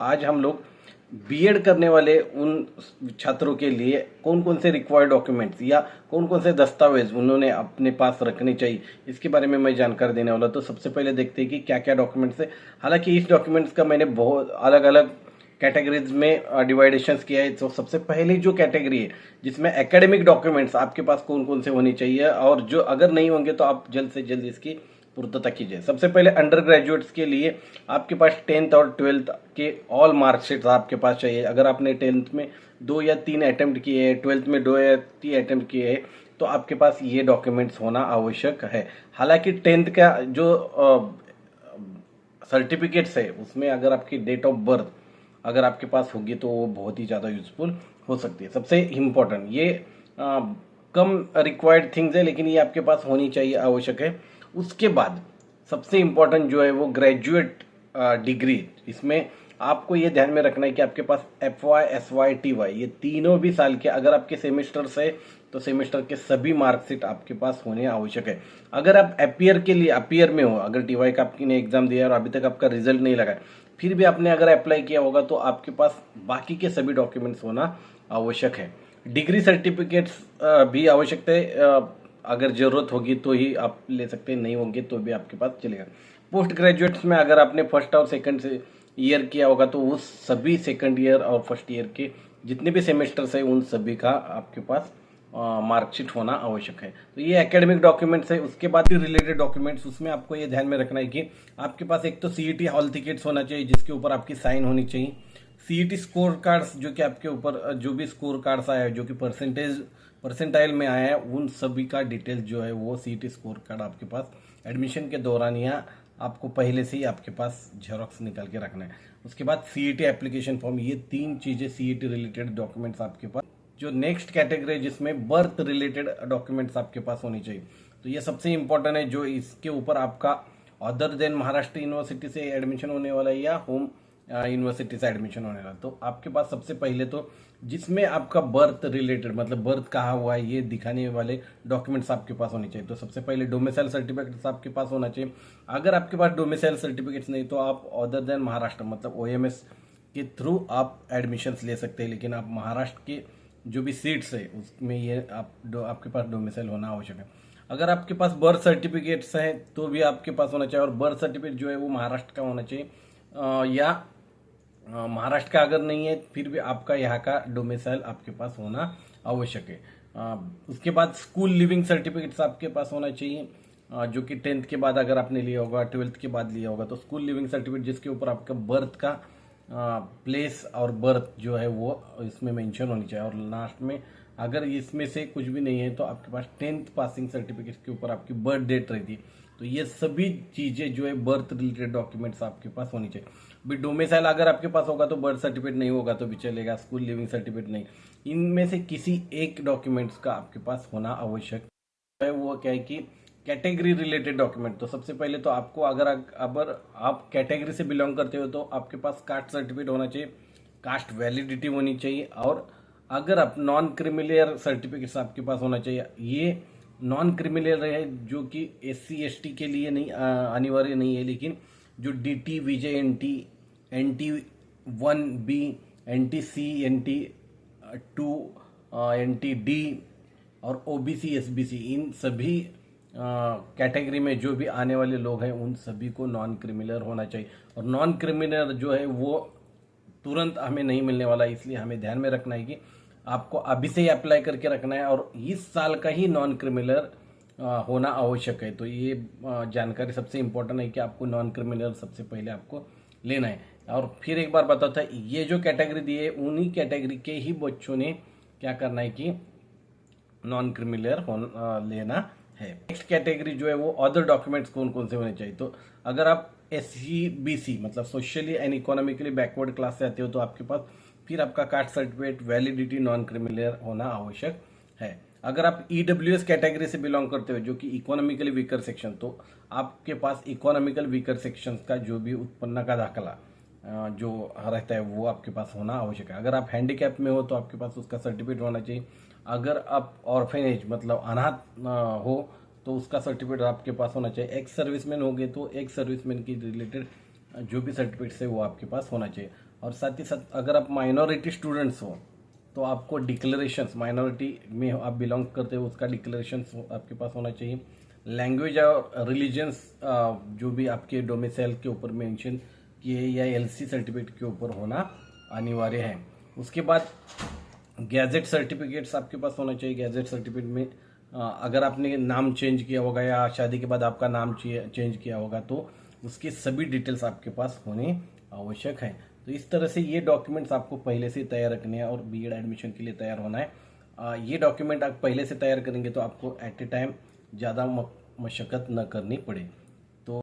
आज हम लोग बीएड करने वाले उन छात्रों के लिए कौन कौन से रिक्वायर्ड डॉक्यूमेंट्स या कौन कौन से दस्तावेज उन्होंने अपने पास रखने चाहिए, इसके बारे में मैं जानकारी देने वाला। तो सबसे पहले देखते हैं कि क्या क्या डॉक्यूमेंट्स है। हालांकि इस डॉक्यूमेंट्स का मैंने बहुत अलग अलग कैटेगरीज में डिवाइडेशंस किया है। तो सबसे पहली जो कैटेगरी है जिसमें एकेडमिक डॉक्यूमेंट्स आपके पास कौन कौन से होनी चाहिए, और जो अगर नहीं होंगे तो आप जल्द से जल्द इसकी पूर्तता कीजिए। सबसे पहले अंडर ग्रेजुएट्स के लिए आपके पास 10th और 12th के ऑल मार्कशीट्स आपके पास चाहिए। अगर आपने 10th में 2 या 3 अटेम्प्ट किए हैं, 12th में 2 या 3 अटेम्प्ट किए हैं, तो आपके पास ये डॉक्यूमेंट्स होना आवश्यक है। हालांकि 10th का जो सर्टिफिकेट्स है उसमें अगर आपकी डेट ऑफ बर्थ अगर आपके पास होगी तो वो बहुत ही ज़्यादा यूजफुल हो सकती है। सबसे इम्पोर्टेंट ये कम रिक्वायर्ड थिंग्स है, लेकिन ये आपके पास होनी चाहिए, आवश्यक है। उसके बाद सबसे इम्पोर्टेंट जो है वो ग्रेजुएट डिग्री। इसमें आपको ये ध्यान में रखना है कि आपके पास FY SY TY ये तीनों भी साल के, अगर आपके सेमेस्टर से तो सेमेस्टर के सभी मार्कशीट आपके पास होने आवश्यक है। अगर आप अपियर के लिए अपियर में हो, अगर TY का आपने एग्जाम दिया और अभी तक आपका रिजल्ट नहीं लगा, फिर भी आपने अगर अप्लाई किया होगा तो आपके पास बाकी के सभी डॉक्यूमेंट्स होना आवश्यक है। डिग्री सर्टिफिकेट्स भी आवश्यक है। अगर जरूरत होगी तो ही आप ले सकते हैं, नहीं होंगे तो भी आपके पास चलेगा। पोस्ट ग्रेजुएट्स में अगर आपने फर्स्ट और सेकंड से ईयर किया होगा तो वो सभी सेकंड ईयर और फर्स्ट ईयर के जितने भी सेमेस्टर्स है उन सभी का आपके पास मार्कशीट होना आवश्यक है। तो ये एकेडमिक डॉक्यूमेंट्स है। उसके बाद रिलेटेड डॉक्यूमेंट्स, उसमें आपको ये ध्यान में रखना है कि आपके पास एक तो CET हॉल टिकट्स होना चाहिए जिसके ऊपर आपकी साइन होनी चाहिए। CET स्कोर कार्ड्स, जो कि आपके ऊपर जो भी स्कोर कार्ड्स आया है, जो कि परसेंटाइल में आया है, उन सभी का डिटेल्स जो है वो CET स्कोर कार्ड आपके पास एडमिशन के दौरान या आपको पहले से ही आपके पास जेरोक्स निकाल के रखना है। उसके बाद CET एप्लीकेशन फॉर्म, ये 3 चीजें CET रिलेटेड डॉक्यूमेंट्स आपके पास। जो नेक्स्ट कैटेगरी जिसमें बर्थ रिलेटेड डॉक्यूमेंट्स आपके पास होनी चाहिए, तो ये सबसे इंपॉर्टेंट है। जो इसके ऊपर आपका अदर देन महाराष्ट्र यूनिवर्सिटी से एडमिशन होने वाला है या होम यूनिवर्सिटी से एडमिशन होने वाला, तो आपके पास सबसे पहले तो जिसमें आपका बर्थ रिलेटेड, मतलब बर्थ कहाँ हुआ है ये दिखाने वाले डॉक्यूमेंट्स आपके पास होने चाहिए। तो सबसे पहले डोमिसाइल सर्टिफिकेट्स आपके पास होना चाहिए। अगर आपके पास डोमिसाइल सर्टिफिकेट्स नहीं तो आप अदर देन महाराष्ट्र मतलब OMS के थ्रू आप एडमिशन्स ले सकते हैं, लेकिन आप महाराष्ट्र के जो भी सीट्स है उसमें ये आपके पास डोमिसाइल होना आवश्यक है। अगर आपके पास बर्थ सर्टिफिकेट्स हैं तो भी आपके पास होना चाहिए, और बर्थ सर्टिफिकेट जो है वो महाराष्ट्र का होना चाहिए, या महाराष्ट्र का अगर नहीं है फिर भी आपका यहाँ का डोमिसाइल आपके पास होना आवश्यक है। उसके बाद स्कूल लिविंग सर्टिफिकेट्स आपके पास होना चाहिए, जो कि 10th के बाद अगर आपने लिया होगा, 12th के बाद लिया होगा, तो स्कूल लिविंग सर्टिफिकेट जिसके ऊपर आपका बर्थ का प्लेस और बर्थ जो है वो इसमें मेंशन होनी चाहिए। और लास्ट में अगर इसमें से कुछ भी नहीं है तो आपके पास 10th पासिंग सर्टिफिकेट के ऊपर आपकी बर्थ डेट रहती है। तो ये सभी चीजें जो है बर्थ रिलेटेड डॉक्यूमेंट्स आपके पास होनी चाहिए। भी डोमिसाइल अगर आपके पास होगा तो बर्थ सर्टिफिकेट, नहीं होगा तो भी चलेगा, स्कूल लिविंग सर्टिफिकेट नहीं। इनमें से किसी एक डॉक्यूमेंट्स का आपके पास होना आवश्यक है। वो क्या है कि कैटेगरी रिलेटेड डॉक्यूमेंट। तो सबसे पहले तो आपको अगर आप कैटेगरी से बिलोंग करते हो तो आपके पास कास्ट सर्टिफिकेट होना चाहिए, कास्ट वैलिडिटी होनी चाहिए, और अगर आप नॉन क्रिमिलियर सर्टिफिकेट्स आपके पास होना चाहिए। ये नॉन क्रिमिलियर है जो कि SC ST के लिए नहीं अनिवार्य नहीं है, लेकिन जो DT VJNT NT1B NTC NT2 NTD और OBC SBC, इन सभी कैटेगरी में जो भी आने वाले लोग हैं उन सभी को नॉन क्रिमिनल होना चाहिए। और नॉन क्रिमिनल जो है वो तुरंत हमें नहीं मिलने वाला है, इसलिए हमें ध्यान में रखना है कि आपको अभी से ही अप्लाई करके रखना है, और इस साल का ही नॉन क्रिमिनल होना आवश्यक है। तो ये जानकारी सबसे इम्पोर्टेंट है कि आपको नॉन क्रिमिनल सबसे पहले आपको लेना है। और फिर एक बार बताता है, ये जो कैटेगरी दी है उन्हीं कैटेगरी के ही बच्चों ने क्या करना है कि नॉन क्रिमिनल लेना है। नेक्स्ट कैटेगरी जो है वो अदर डॉक्यूमेंट्स कौन कौन से होने चाहिए। तो अगर आप SCBC मतलब socially and economically backward class से आते हो तो आपके पास फिर आपका caste certificate validity non criminal होना आवश्यक है। अगर आप EWS कैटेगरी से बिलोंग करते हो जो कि इकोनॉमिकली वीकर सेक्शन, तो आपके पास इकोनॉमिकल वीकर सेक्शन का जो भी उत्पन्न का दाखला जो रहता है वो आपके पास होना आवश्यक है। अगर आप हैंडीकैप में हो तो आपके पास उसका सर्टिफिकेट होना चाहिए। अगर आप ऑर्फेनेज मतलब अनाथ हो तो उसका सर्टिफिकेट आपके पास होना चाहिए। एक्स सर्विसमैन हो गए तो एक्स सर्विसमैन की रिलेटेड जो भी सर्टिफिकेट्स है वो आपके पास होना चाहिए। और साथ ही साथ अगर आप माइनॉरिटी स्टूडेंट्स हो तो आपको डिक्लेरेशंस, माइनॉरिटी में आप बिलोंग करते हो उसका डिक्लेरेशंस आपके पास होना चाहिए। लैंग्वेज और रिलीजन्स जो भी आपके डोमिसाइल के ऊपर मेंशन किए या एलसी सर्टिफिकेट के ऊपर होना अनिवार्य है। उसके बाद गैजेट सर्टिफिकेट्स आपके पास होना चाहिए। गैजेट सर्टिफिकेट में अगर आपने नाम चेंज किया होगा या शादी के बाद आपका नाम चेंज किया होगा तो उसकी सभी डिटेल्स आपके पास होने आवश्यक है। तो इस तरह से ये डॉक्यूमेंट्स आपको पहले से तैयार रखने हैं और बीएड एडमिशन के लिए तैयार होना है। ये डॉक्यूमेंट आप पहले से तैयार करेंगे तो आपको एट ए टाइम ज़्यादा मशक्क़त न करनी पड़े।